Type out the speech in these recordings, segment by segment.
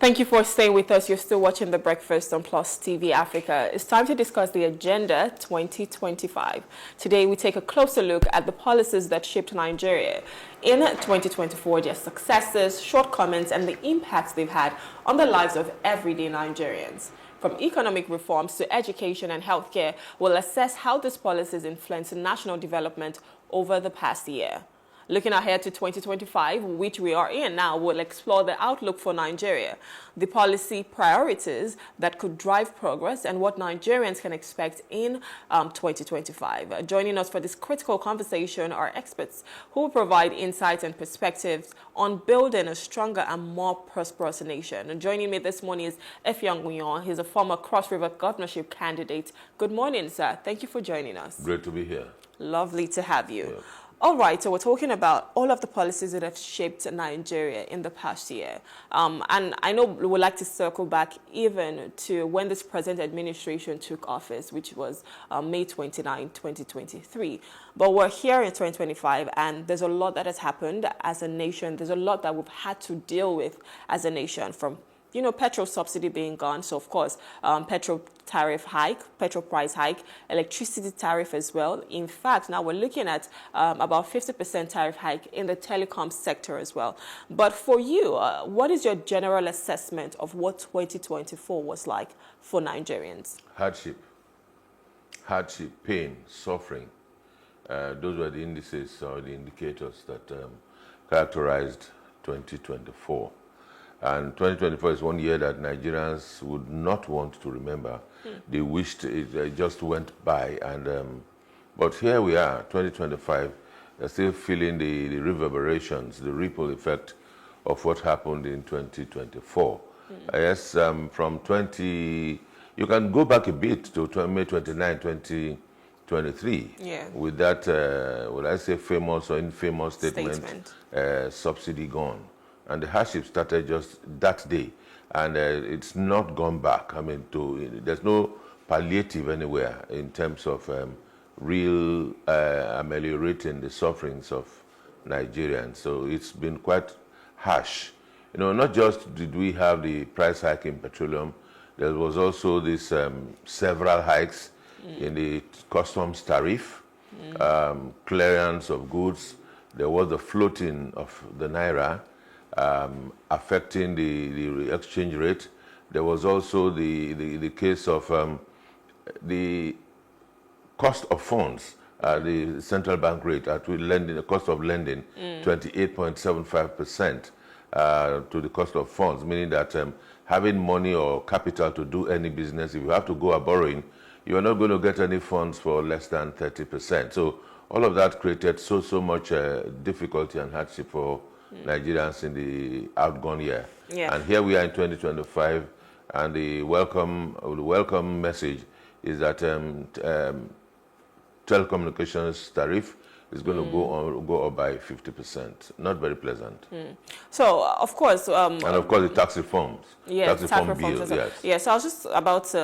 Thank you for staying with us. You're still watching The Breakfast on Plus TV Africa. It's time to discuss the Agenda 2025. Today, we take a closer look at the policies that shaped Nigeria in 2024, their successes, shortcomings, and the impacts they've had on the lives of everyday Nigerians. From economic reforms to education and healthcare, we'll assess how these policies influenced national development over the past year. Looking ahead to 2025, which we are in now, we'll explore the outlook for Nigeria, the policy priorities that could drive progress, and what Nigerians can expect in 2025. Joining us for this critical conversation are experts who will provide insights and perspectives on building a stronger and more prosperous nation. And joining me this morning is Effiong Nyong. He's a former Cross River governorship candidate. Good morning, sir. Thank you for joining us. Great to be here. Lovely to have you. Yeah. All right, so we're talking about all of the policies that have shaped Nigeria in the past year. And I know we would like to circle back even to when this present administration took office, which was May 29, 2023. But we're here in 2025, and there's a lot that has happened as a nation. There's a lot that we've had to deal with as a nation, from petrol subsidy being gone. So, of course, petrol tariff hike, petrol price hike, electricity tariff as well. In fact, now we're looking at about 50% tariff hike in the telecom sector as well. But for you, what is your general assessment of what 2024 was like for Nigerians? Hardship, pain, suffering. Those were the indices or the indicators that characterized 2024. And 2024 is one year that Nigerians would not want to remember. They wished it just went by. And but here we are, 2025, still feeling the reverberations, the ripple effect of what happened in 2024. Yes, from you can go back a bit to May 29, 2023, with that, would I say famous or infamous statement. Subsidy gone. And the hardship started just that day, and it's not gone back. I mean, there's no palliative anywhere in terms of real ameliorating the sufferings of Nigerians. So it's been quite harsh. Not just did we have the price hike in petroleum, there was also this several hikes in the customs tariff, clearance of goods. There was the floating of the naira, affecting the exchange rate. There was also the case of the cost of funds, the central bank rate at lending, the cost of lending, 28.75% to the cost of funds, meaning that having money or capital to do any business, if you have to go borrowing, you are not going to get any funds for less than 30%. So all of that created so much difficulty and hardship for Nigerians in the outgone year. And here we are in 2025, and the welcome message is that telecommunications tariff is going to go up by 50%. Not very pleasant. So, of course... and of course, the tax reforms. Yes, tax reform bill, yes. Yes, I was just about to,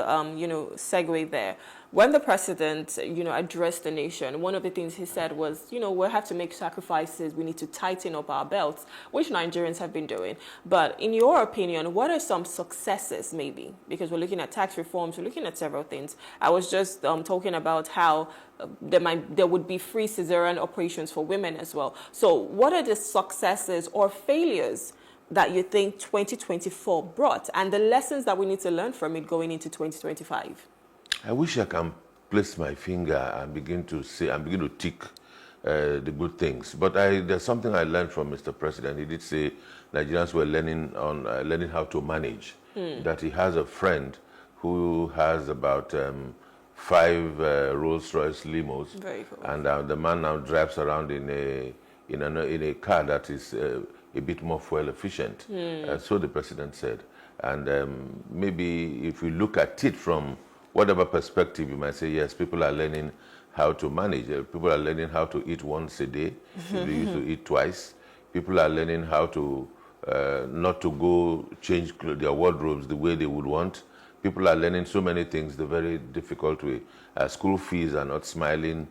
segue there. When the president, addressed the nation, one of the things he said was, we have to make sacrifices. We need to tighten up our belts, which Nigerians have been doing. But in your opinion, what are some successes, maybe? Because we're looking at tax reforms, we're looking at several things. I was just talking about how there would be free cesarean operations for women as well. So what are the successes or failures that you think 2024 brought, and the lessons that we need to learn from it going into 2025? I wish I can place my finger and begin to tick the good things. But there's something I learned from Mr. President. He did say Nigerians were learning how to manage. That he has a friend who has about 5 Rolls-Royce limos. Very cool. And the man now drives around in a car that is a bit more fuel efficient. So the president said. And maybe if we look at it from whatever perspective, you might say, yes, people are learning how to manage. People are learning how to eat once a day. They used to eat twice. People are learning how to not to go change their wardrobes the way they would want. People are learning so many things the very difficult way. School fees are not smiling.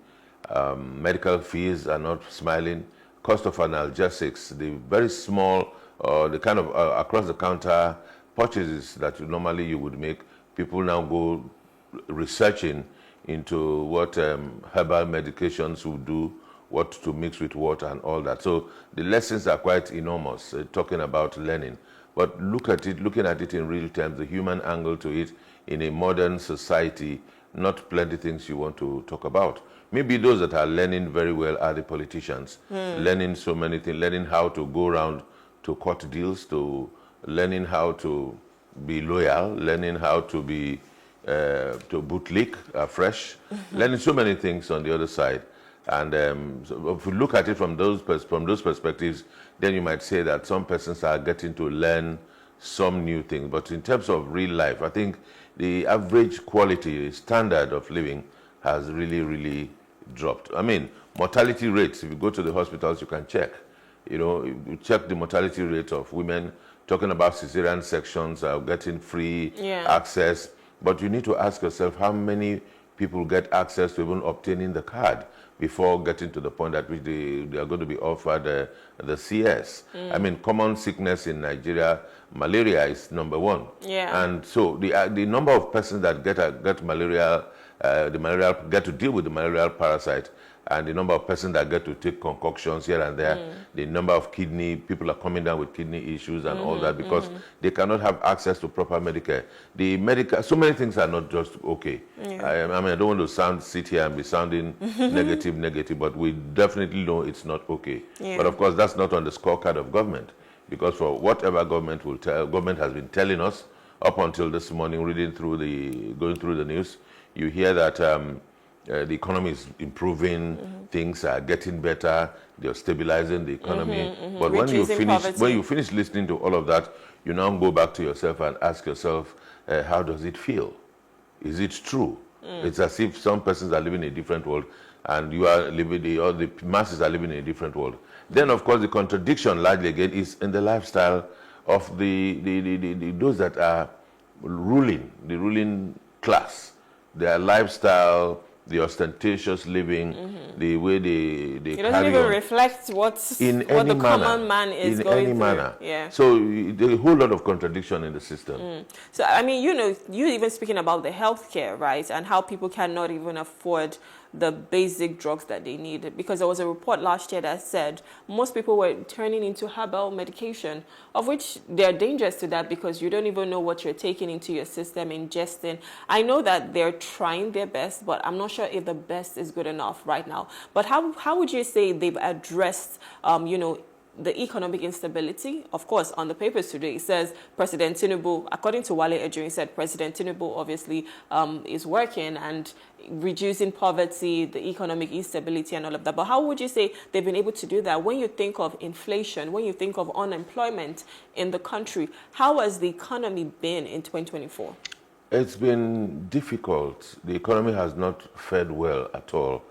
Medical fees are not smiling. Cost of analgesics, the very small, the kind of across-the-counter purchases that normally you would make, people now go researching into what herbal medications will do, what to mix with water and all that. So the lessons are quite enormous, talking about learning. But looking at it in real terms, the human angle to it in a modern society, not plenty things you want to talk about. Maybe those that are learning very well are the politicians, learning so many things, learning how to go around to cut deals, to learning how to be loyal, learning how to be to bootlick afresh, learning so many things on the other side. And so if you look at it from those perspectives, then you might say that some persons are getting to learn some new things. But in terms of real life, I think the average quality, standard of living has really, really dropped. I mean, mortality rates, if you go to the hospitals, you can check. You know, you check the mortality rate of women, talking about cesarean sections, getting free access. But you need to ask yourself how many people get access to even obtaining the card before getting to the point at which they are going to be offered the CS. I mean, common sickness in Nigeria, malaria is number one. Yeah. And so the number of persons that get malaria, get to deal with the malarial parasite, and the number of persons that get to take concoctions here and there, the number of people are coming down with kidney issues and all that because they cannot have access to proper Medicare. So many things are not just okay. I mean, I don't want to sit here and be sounding negative, but we definitely know it's not okay. But of course, that's not on the scorecard of government, because for whatever government has been telling us up until this morning, going through the news, you hear that the economy is improving, things are getting better, they're stabilizing the economy. But when you finish listening to all of that, you now go back to yourself and ask yourself, how does it feel? Is it true? It's as if some persons are living in a different world and the masses are living in a different world. Then, of course, the contradiction largely again is in the lifestyle of those that are ruling, the ruling class. Their lifestyle, the ostentatious living, the way they it doesn't even reflect what the common man is going through. Yeah. So there's a whole lot of contradiction in the system. So I mean, you even speaking about the healthcare, right, and how people cannot even afford the basic drugs that they need, because there was a report last year that said most people were turning into herbal medication, of which they're dangerous to that because you don't even know what you're taking into your system, ingesting. I know that they're trying their best, but I'm not sure if the best is good enough right now. But how would you say they've addressed, the economic instability? Of course, on the papers today, it says President Tinubu, according to Wale Ejun, said President Tinubu obviously is working and reducing poverty, the economic instability and all of that. But how would you say they've been able to do that? When you think of inflation, when you think of unemployment in the country, how has the economy been in 2024? It's been difficult. The economy has not fared well at all.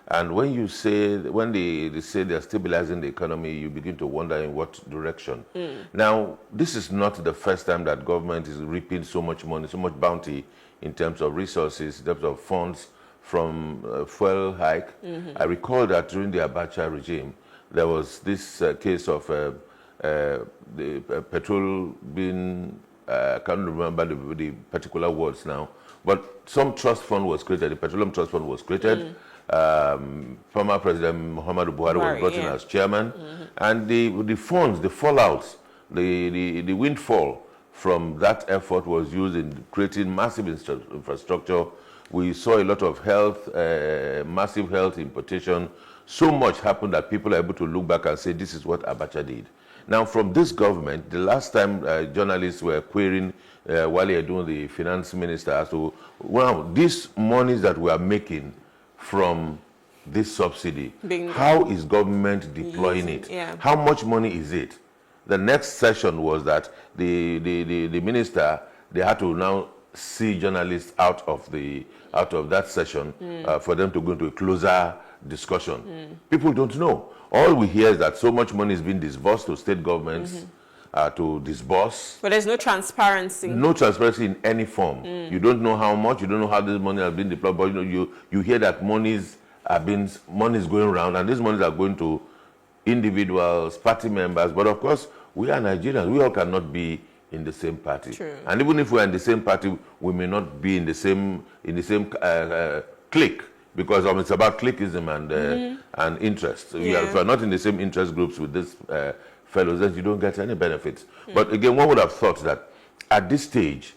And when they say they're stabilizing the economy, you begin to wonder in what direction. Now, this is not the first time that government is reaping so much money, so much bounty in terms of resources, in terms of funds from fuel hike. I recall that during the Abacha regime, there was this case of the petrol being, I can't remember the particular words now, but some trust fund was created, the Petroleum Trust Fund was created. Former President Muhammadu Buhari was brought in as chairman, and the funds, the fallouts, the windfall from that effort was used in creating massive infrastructure. We saw a lot of massive health importation. So much happened that people are able to look back and say, this is what Abacha did. Now, from this government, the last time journalists were querying Wale Edun, the finance minister, as to, wow, these monies that we are making from this subsidy, how is government deploying it? How much money is it? The next session was that the minister, they had to now see journalists out of that session for them to go into a closer discussion. People don't know. All we hear is that so much money is being disbursed to state governments to disburse. But there's no transparency. No transparency in any form. You don't know how much, you don't know how this money has been deployed, but you hear that monies going around, and these monies are going to individuals, party members. But of course, we are Nigerians. We all cannot be in the same party. True. And even if we're in the same party, we may not be in the same clique, because it's about cliquism and interest. So if you're not in the same interest groups with these fellows, then you don't get any benefits. But again, one would have thought that at this stage,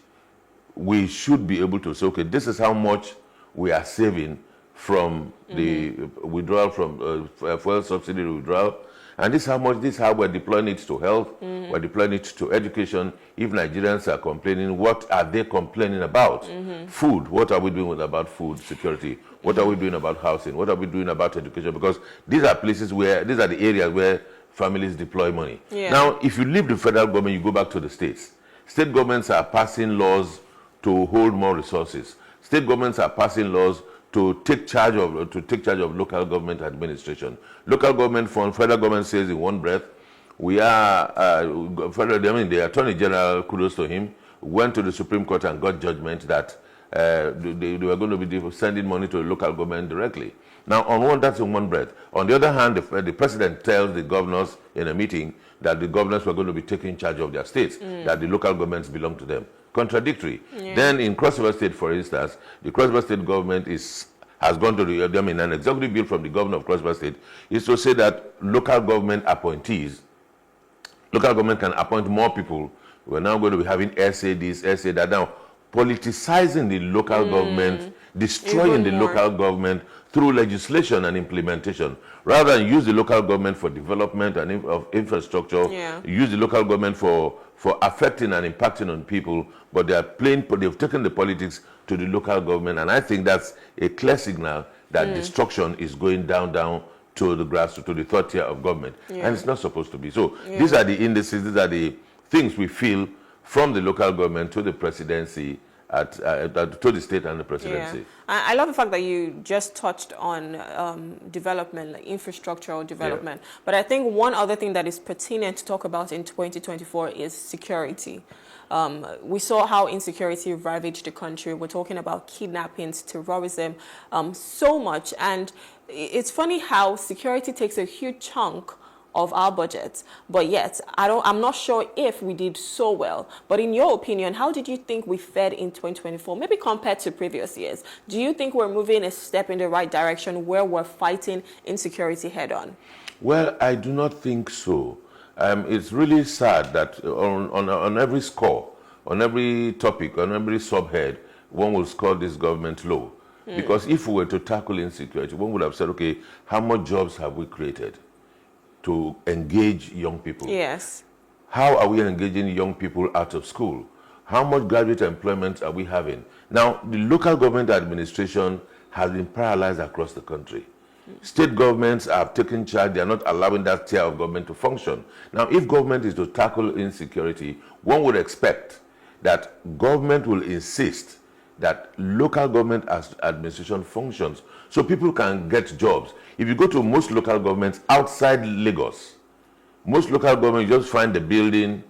we should be able to say, okay, this is how much we are saving from the withdrawal from fuel subsidy withdrawal, and this is how we're deploying it to health, we're deploying it to education. If Nigerians are complaining, what are they complaining about? Food, what are we doing about food security? What are we doing about housing? What are we doing about education? Because these are places where, these are the areas where families deploy money. Now, if you leave the federal government, you go back to the states. State governments are passing laws to hold more resources. State governments are passing laws to take charge of local government administration. Local government fund, federal government says in one breath, we are the Attorney General, kudos to him, went to the Supreme Court and got judgment that they were going to be sending money to the local government directly. Now, on one, that's in one breath. On the other hand, the president tells the governors in a meeting that the governors were going to be taking charge of their states, that the local governments belong to them. Contradictory. Then in Cross River State, for instance, the Cross River State government has gone to an executive bill from the governor of Cross River State is to say that local government appointees, local government can appoint more people. We're now going to be having essay this, essay that. Now, politicizing the local government, destroying the local government through legislation and implementation, rather than use the local government for development and of infrastructure, use the local government for affecting and impacting on people, but they've taken the politics to the local government, and I think that's a clear signal that destruction is going down to the grassroots, to the third tier of government, and it's not supposed to be. So these are the indices, these are the things we feel from the local government to the presidency, to the state and the presidency. I love the fact that you just touched on development, like infrastructural development. But I think one other thing that is pertinent to talk about in 2024 is security. We saw how insecurity ravaged the country. We're talking about kidnappings, terrorism, so much. And it's funny how security takes a huge chunk of our budget, but yet I'm not sure if we did so well. But in your opinion, how did you think we fared in 2024, maybe compared to previous years? Do you think we're moving a step in the right direction where we're fighting insecurity head on? Well, I do not think so. It's really sad that on every score, on every topic, on every subhead, one will score this government low. Because if we were to tackle insecurity, one would have said, okay, how much jobs have we created to engage young people? Yes. How are we engaging young people out of school? How much graduate employment are we having? Now, the local government administration has been paralyzed across the country. State governments have taken charge. They are not allowing that tier of government to function. Now, if government is to tackle insecurity, one would expect that government will insist that local government administration functions so people can get jobs. If you go to most local governments outside Lagos, most local governments, you just find the building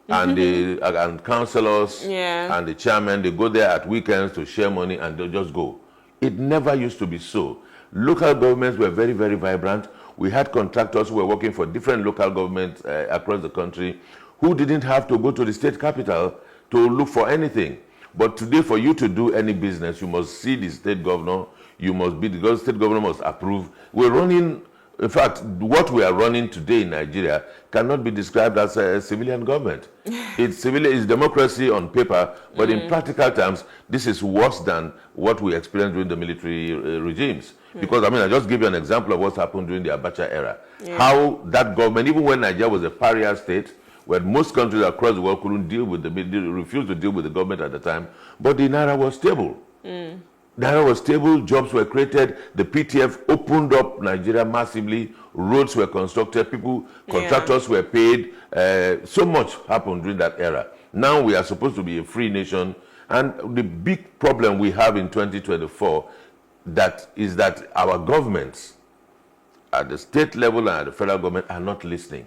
and and councillors and the chairman, they go there at weekends to share money and they just go. It never used to be so. Local governments were very, very vibrant. We had contractors who were working for different local governments across the country who didn't have to go to the state capital to look for anything. But today, for you to do any business, you must see the state governor. You must be, the state governor must approve. We're running, in fact, what we are running today in Nigeria cannot be described as a civilian government. It's democracy on paper, but in practical terms, this is worse than what we experienced during the military regimes. Because, I just give you an example of what's happened during the Abacha era. How that government, even when Nigeria was a pariah state, where most countries across the world couldn't deal with refused to deal with the government at the time, but the Naira was stable. Naira was stable, jobs were created, the PTF opened up Nigeria massively, roads were constructed, contractors were paid, so much happened during that era. Now we are supposed to be a free nation, and the big problem we have in 2024 is that our governments at the state level and at the federal government are not listening.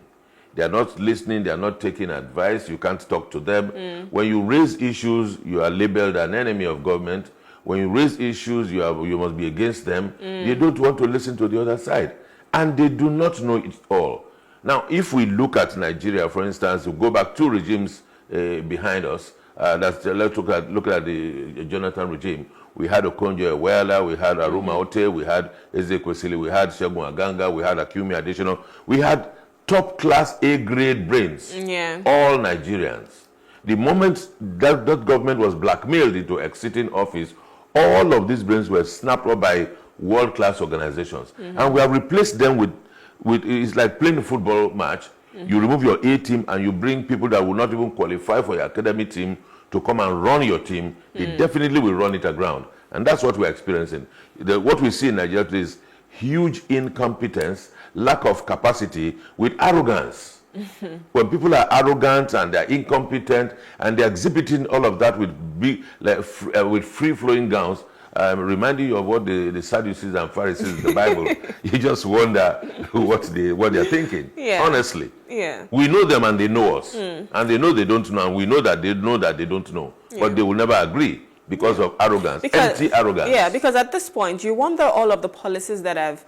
They are not listening, they are not taking advice, you can't talk to them. When you raise issues, you are labeled an enemy of government. When you raise issues, you must be against them. They don't want to listen to the other side. And they do not know it all. Now, if we look at Nigeria, for instance, we go back 2 regimes behind us. Let's look at the Jonathan regime. We had Okonjo Iweala, we had Aruma Ote, we had Eze Kwesili, we had Segun Aganga, we had Akumi Additional. We had top-class A-grade brains, all Nigerians. The moment that government was blackmailed into exiting office, all of these brains were snapped up by world-class organizations. And we have replaced them with it's like playing a football match. You remove your A team and you bring people that will not even qualify for your academy team to come and run your team. They definitely will run it aground. And that's what we're experiencing. What we see in Nigeria today is huge incompetence, lack of capacity with arrogance. When people are arrogant and they're incompetent and they're exhibiting all of that with free-flowing gowns, reminding you of what the Sadducees and Pharisees in the Bible, you just wonder what they're thinking. Honestly. We know them and they know us. And they know they don't know, and we know that they don't know. But they will never agree because of arrogance, empty arrogance. Yeah, because at this point, you wonder all of the policies that have,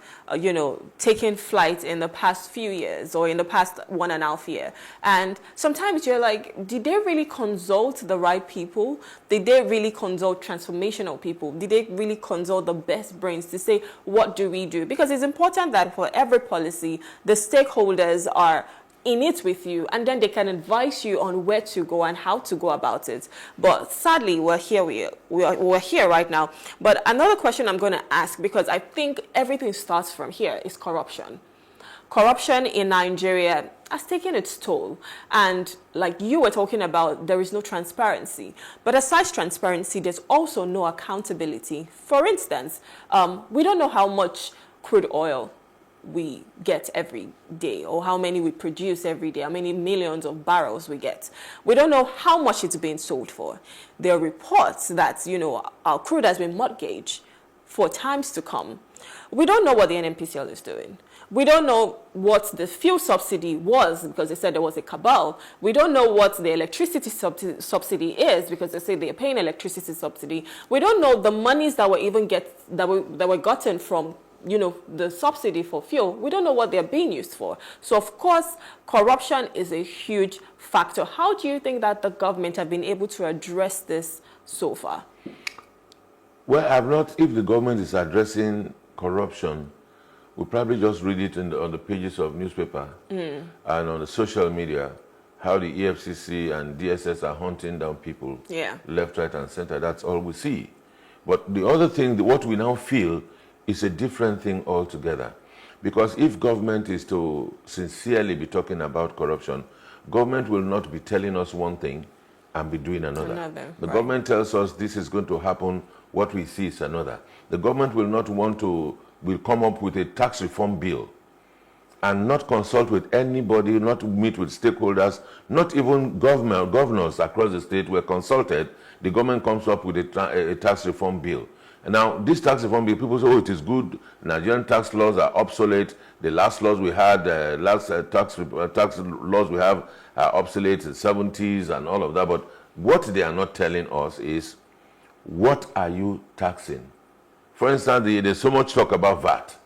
taken flight in the past few years or in the past 1.5 years. And sometimes you're like, did they really consult the right people? Did they really consult transformational people? Did they really consult the best brains to say, what do we do? Because it's important that for every policy, the stakeholders are in it with you, and then they can advise you on where to go and how to go about it. But sadly, we're here right now. But another question I'm going to ask, because I think everything starts from here, is corruption. Corruption in Nigeria has taken its toll. And like you were talking about, there is no transparency. But aside transparency, there's also no accountability. For instance, we don't know how much crude oil we get every day, or how many we produce every day, how many millions of barrels we get. We don't know how much it's being sold for. There are reports that, our crude has been mortgaged for times to come. We don't know what the NNPCL is doing. We don't know what the fuel subsidy was, because they said there was a cabal. We don't know what the electricity subsidy is, because they say they're paying electricity subsidy. We don't know the monies that were gotten from the subsidy for fuel. We don't know what they're being used for. So, of course, corruption is a huge factor. How do you think that the government have been able to address this so far? Well, if the government is addressing corruption, we'll probably just read it on the pages of newspaper and on the social media, how the EFCC and DSS are hunting down people left, right, and center. That's all we see. But the other thing, what we now feel, is a different thing altogether. Because if government is to sincerely be talking about corruption, government will not be telling us one thing and be doing another. The government tells us this is going to happen, what we see is another. The government will come up with a tax reform bill and not consult with anybody, not meet with stakeholders, not even governors across the state were consulted. The government comes up with a tax reform bill. And now, this tax reform bill, people say, it is good. Nigerian tax laws are obsolete. The last laws we had, tax laws we have are obsolete in the 70s and all of that. But what they are not telling us is, what are you taxing? For instance, there's so much talk about VAT.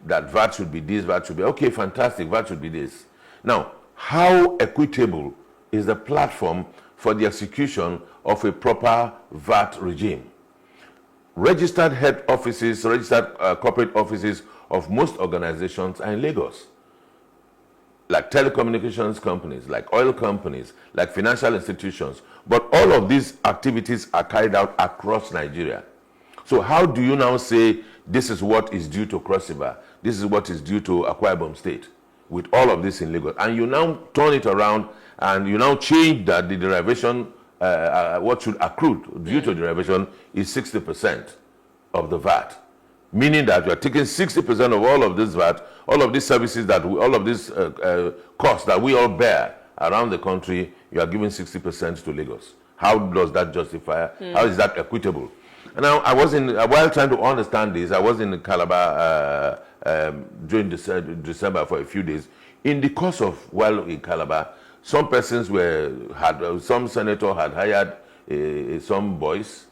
That VAT should be this, VAT should be, okay, fantastic, VAT should be this. Now, how equitable is the platform for the execution of a proper VAT regime? Registered head offices, registered corporate offices of most organizations are in Lagos. Like telecommunications companies, like oil companies, like financial institutions. But all of these activities are carried out across Nigeria. So how do you now say this is what is due to Cross River, this is what is due to Akwa Ibom State, with all of this in Lagos? And you now turn it around and you now change that the derivation, what should accrue due to derivation is 60% of the VAT. Meaning that you are taking 60% of all of this VAT, all of these services all of these costs that we all bear around the country, you are giving 60% to Lagos. How does that justify? How is that equitable? And now, while trying to understand this, I was in Calabar during December for a few days. In the course of while in Calabar, some senator had hired some boys,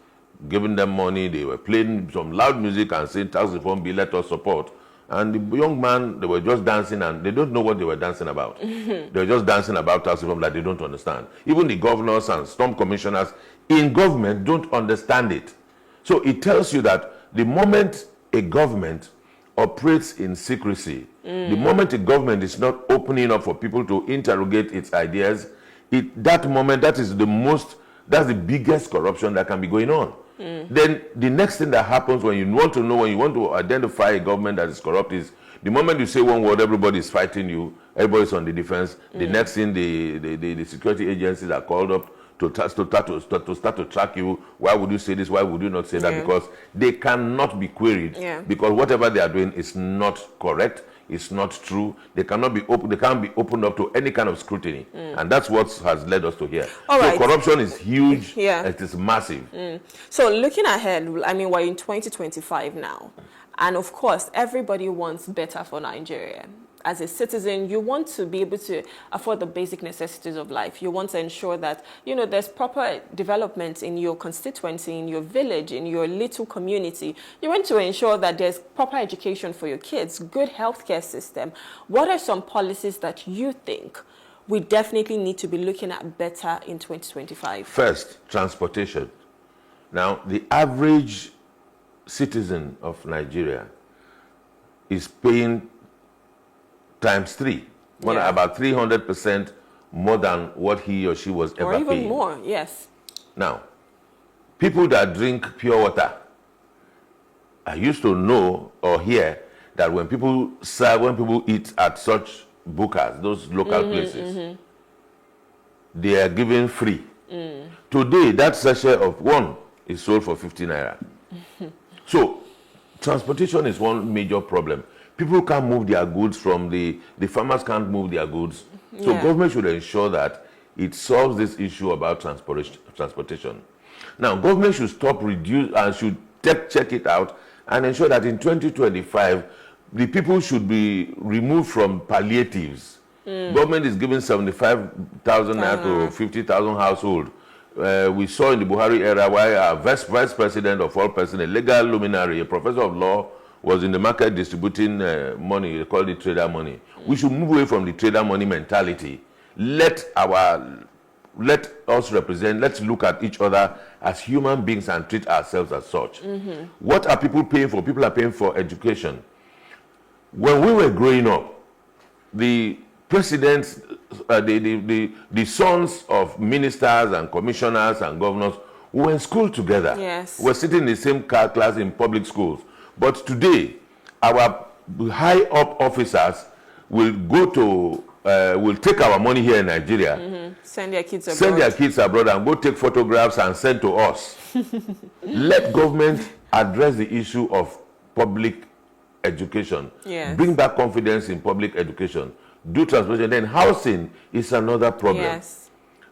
giving them money. They were playing some loud music and saying, tax reform bill, let us support. And the young man, they were just dancing and they don't know what they were dancing about. They were just dancing about tax reform that they don't understand. Even the governors and storm commissioners in government don't understand it. So it tells you that the moment a government operates in secrecy, the moment a government is not opening up for people to interrogate its ideas, that moment, that's the biggest corruption that can be going on. Then the next thing that happens when you want to identify a government that is corrupt is the moment you say one word, everybody is fighting you, everybody's on the defense. The next thing, the security agencies are called up to start to track you. Why would you say this? Why would you not say that? Because they cannot be queried. Because whatever they are doing is not correct. It's not true. They cannot be open. They can't be opened up to any kind of scrutiny, and that's what has led us to here. So corruption is huge. It is massive. So looking ahead, I mean, we're in 2025 now, and of course, everybody wants better for Nigeria. As a citizen, you want to be able to afford the basic necessities of life. You want to ensure that, there's proper development in your constituency, in your village, in your little community. You want to ensure that there's proper education for your kids, good healthcare system. What are some policies that you think we definitely need to be looking at better in 2025? First, transportation. Now, the average citizen of Nigeria is paying ×3, about 300% more than what he or she was ever paying. Or even more, yes. Now, people that drink pure water, I used to know or hear that when people eat at such bukas, those local places, they are given free. Today, that sachet of one is sold for 50 naira. So, transportation is one major problem. People can't move their goods from the farmers can't move their goods. So government should ensure that it solves this issue about transportation. Now, government should should check it out and ensure that in 2025, the people should be removed from palliatives. Government is giving 75,000 naira to 50,000 households. We saw in the Buhari era why our vice president of all presidents, a legal luminary, a professor of law, was in the market distributing money. They call it trader money. We should move away from the trader money mentality. Let us represent, let's look at each other as human beings and treat ourselves as such. What are people paying for? People are paying for education. When we were growing up, the presidents, the sons of ministers and commissioners and governors were in school together. Yes. We're sitting in the same class in public schools. But today, our high up officers will will take our money here in Nigeria, send their kids abroad and go take photographs and send to us. Let government address the issue of public education. Bring back confidence in public education. Do transportation. Then housing is another problem.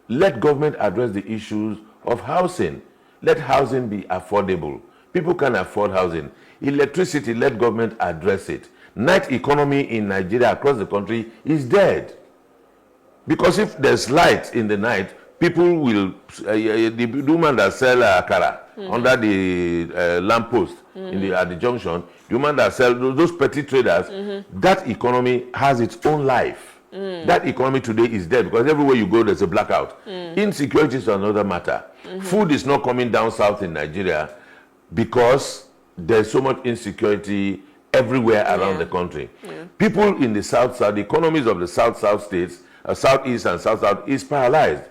Let government address the issues of housing. Let housing be affordable. People can afford housing. Electricity, let government address it. Night economy in Nigeria across the country is dead. Because if there's light in the night, people will, the woman that sell akara under the lamppost at the junction, the woman that sell those petty traders, that economy has its own life. That economy today is dead because everywhere you go, there's a blackout. Insecurity is another matter. Food is not coming down south in Nigeria because there's so much insecurity everywhere around the country. People in the south, the economies of the south states, southeast and south is paralyzed.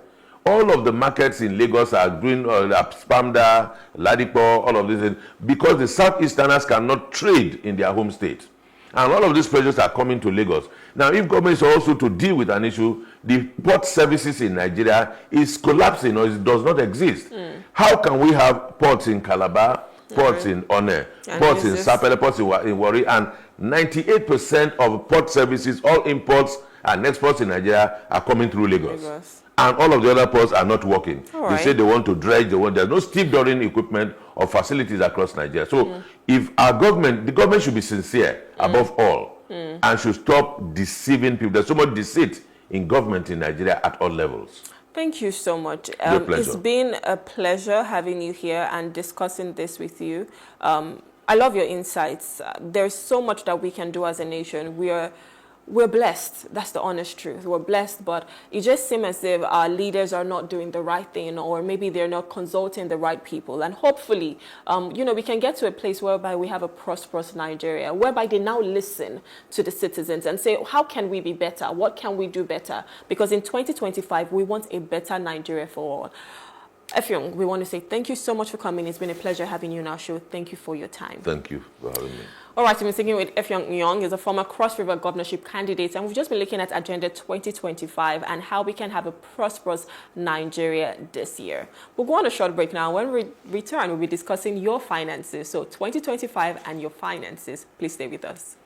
All of the markets in Lagos are doing Spamda, Ladipo, all of these, because the southeasterners cannot trade in their home state. And all of these pressures are coming to Lagos. Now, if government is also to deal with an issue, the port services in Nigeria is collapsing or it does not exist. How can we have ports in Calabar, ports in One, ports in Sapele, ports in Warri, and 98% of port services, all imports and exports in Nigeria are coming through Lagos. And all of the other ports are not working. They say they want to dredge, there's no stevedoring equipment or facilities across Nigeria. So if our government, the government should be sincere above all and should stop deceiving people. There's so much deceit in government in Nigeria at all levels. Thank you so much. It's been a pleasure having you here and discussing this with you. I love your insights. There's so much that we can do as a nation. We're blessed. That's the honest truth. We're blessed, but it just seems as if our leaders are not doing the right thing, or maybe they're not consulting the right people. And hopefully, we can get to a place whereby we have a prosperous Nigeria, whereby they now listen to the citizens and say, how can we be better? What can we do better? Because in 2025, we want a better Nigeria for all. Effiong, we want to say thank you so much for coming. It's been a pleasure having you on our show. Thank you for your time. Thank you for having me. All right, we've been speaking with Effiong Nyong. He's a former Cross River governorship candidate, and we've just been looking at Agenda 2025 and how we can have a prosperous Nigeria this year. We'll go on a short break now. When we return, we'll be discussing your finances. So 2025 and your finances. Please stay with us.